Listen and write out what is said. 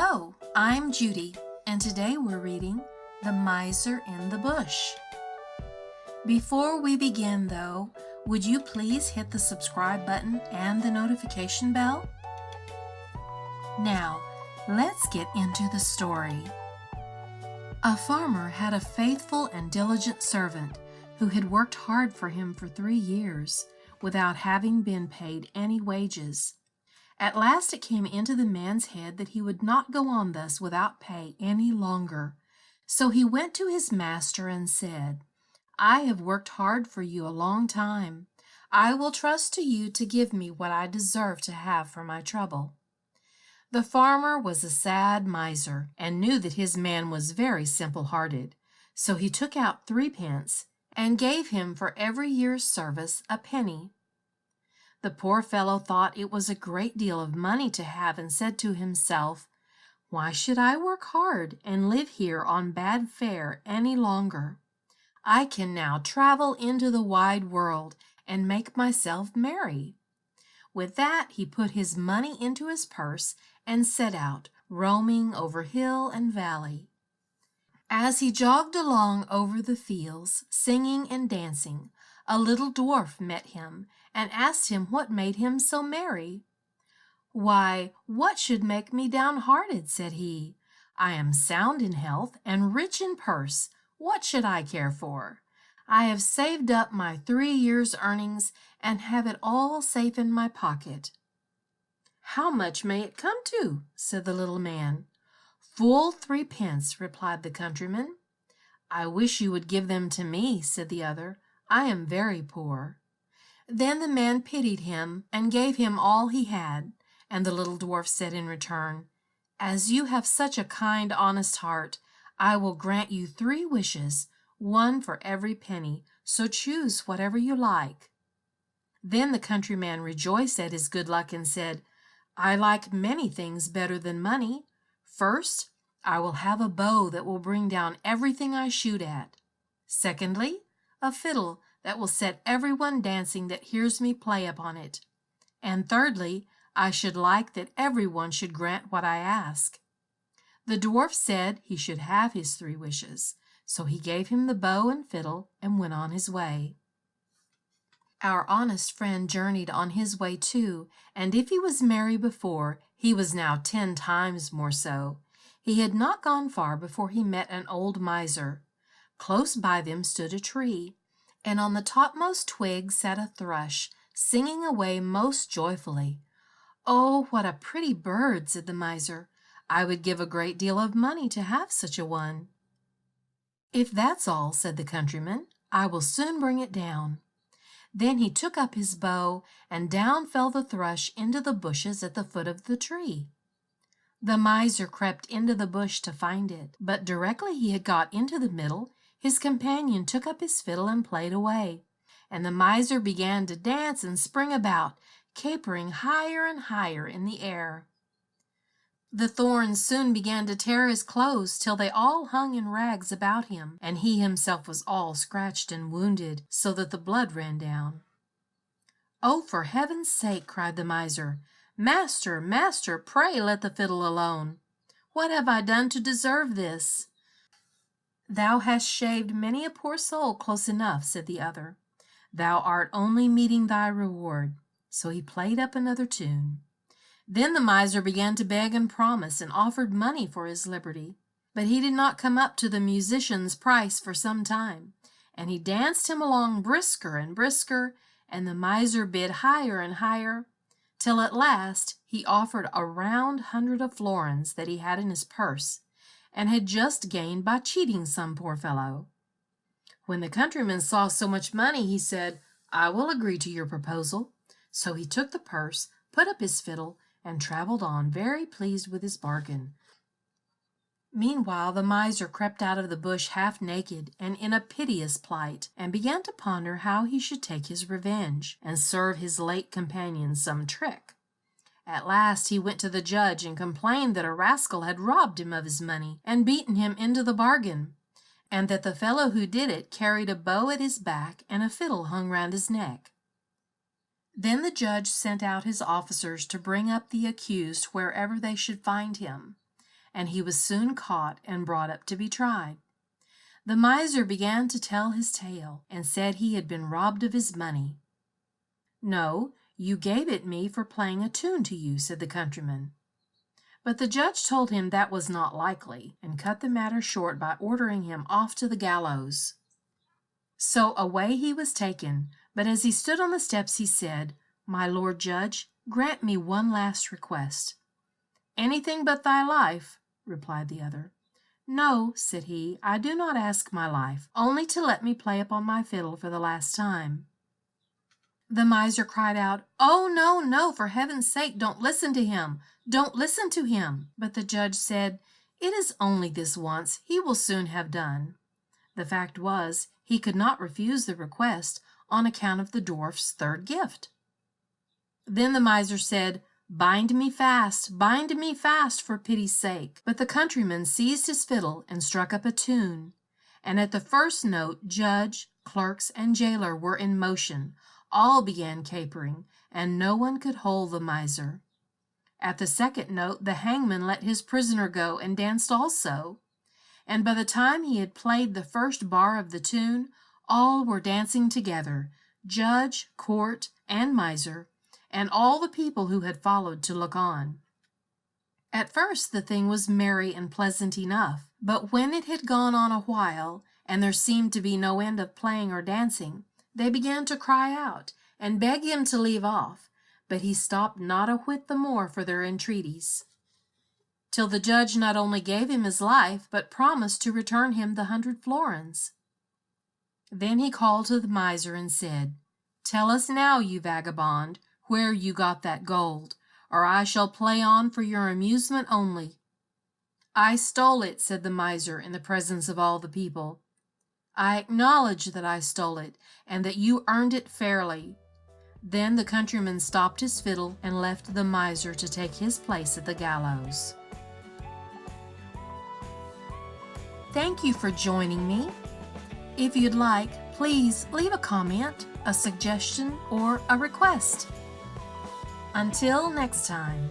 Hello, I'm Judy, and today we're reading The Miser in the Bush. Before we begin, though, would you please hit the subscribe button and the notification bell? Now, let's get into the story. A farmer had a faithful and diligent servant who had worked hard for him for 3 years without having been paid any wages. At last it came into the man's head that he would not go on thus without pay any longer. So he went to his master and said, "I have worked hard for you a long time. I will trust to you to give me what I deserve to have for my trouble." The farmer was a sad miser and knew that his man was very simple-hearted. So he took out 3 pence and gave him for every year's service a penny. The poor fellow thought it was a great deal of money to have and said to himself, "Why should I work hard and live here on bad fare any longer? I can now travel into the wide world and make myself merry." With that, he put his money into his purse and set out, roaming over hill and valley. As he jogged along over the fields, singing and dancing, a little dwarf met him and asked him what made him so merry. "Why, what should make me downhearted?" said he. "I am sound in health and rich in purse. What should I care for? I have saved up my 3 years' earnings and have it all safe in my pocket." "How much may it come to?" said the little man. "Full 3 pence," replied the countryman. "I wish you would give them to me," said the other. "I am very poor." Then the man pitied him and gave him all he had, and the little dwarf said in return, "As you have such a kind, honest heart, I will grant you 3 wishes, 1 for every penny, so choose whatever you like." Then the countryman rejoiced at his good luck and said, "I like many things better than money. First, I will have a bow that will bring down everything I shoot at. Secondly, a fiddle that will set everyone dancing that hears me play upon it. And thirdly, I should like that everyone should grant what I ask." The dwarf said he should have his 3 wishes, so he gave him the bow and fiddle and went on his way. Our honest friend journeyed on his way too, and if he was merry before, he was now 10 times more so. He had not gone far before he met an old miser. Close by them stood a tree, and on the topmost twig sat a thrush, singing away most joyfully. "Oh, what a pretty bird!" said the miser. "I would give a great deal of money to have such a one." "If that's all," said the countryman, "I will soon bring it down." Then he took up his bow, and down fell the thrush into the bushes at the foot of the tree. The miser crept into the bush to find it, but directly he had got into the middle, his companion took up his fiddle and played away, and the miser began to dance and spring about, capering higher and higher in the air. The thorns soon began to tear his clothes till they all hung in rags about him, and he himself was all scratched and wounded, so that the blood ran down. "Oh, for heaven's sake!" cried the miser. "Master, master, pray let the fiddle alone. What have I done to deserve this?" "Thou hast shaved many a poor soul close enough," said the other. "Thou art only meeting thy reward." So he played up another tune. Then the miser began to beg and promise, and offered money for his liberty. But he did not come up to the musician's price for some time, and he danced him along brisker and brisker, and the miser bid higher and higher, till at last he offered a round 100 of florins that he had in his purse, and had just gained by cheating some poor fellow. When the countryman saw so much money, he said, "I will agree to your proposal." So he took the purse, put up his fiddle, and traveled on, very pleased with his bargain. Meanwhile the miser crept out of the bush half naked and in a piteous plight, and began to ponder how he should take his revenge, and serve his late companion some trick. At last he went to the judge and complained that a rascal had robbed him of his money and beaten him into the bargain, and that the fellow who did it carried a bow at his back and a fiddle hung round his neck. Then the judge sent out his officers to bring up the accused wherever they should find him, and he was soon caught and brought up to be tried. The miser began to tell his tale, and said he had been robbed of his money. "No, you gave it me for playing a tune to you," said the countryman. But the judge told him that was not likely, and cut the matter short by ordering him off to the gallows. So away he was taken, but as he stood on the steps he said, "My lord judge, grant me one last request." "Anything but thy life," replied the other. "No," said he, "I do not ask my life, only to let me play upon my fiddle for the last time." The miser cried out, "Oh, no, no, for heaven's sake, don't listen to him! Don't listen to him!" But the judge said, "It is only this once, he will soon have done." The fact was, he could not refuse the request on account of the dwarf's third gift. Then the miser said, bind me fast, for pity's sake." But the countryman seized his fiddle and struck up a tune, and at the first note judge, clerks, and jailer were in motion. All began capering, and no one could hold the miser. At the second note the hangman let his prisoner go and danced also, and by the time he had played the first bar of the tune, all were dancing together, judge, court, and miser, and all the people who had followed to look on. At first the thing was merry and pleasant enough, but when it had gone on a while, and there seemed to be no end of playing or dancing, they began to cry out and beg him to leave off, but he stopped not a whit the more for their entreaties, till the judge not only gave him his life, but promised to return him the 100 florins. Then he called to the miser and said, "Tell us now, you vagabond, where you got that gold, or I shall play on for your amusement only." "I stole it," said the miser in the presence of all the people. "I acknowledge that I stole it, and that you earned it fairly." Then the countryman stopped his fiddle and left the miser to take his place at the gallows. Thank you for joining me. If you'd like, please leave a comment, a suggestion, or a request. Until next time.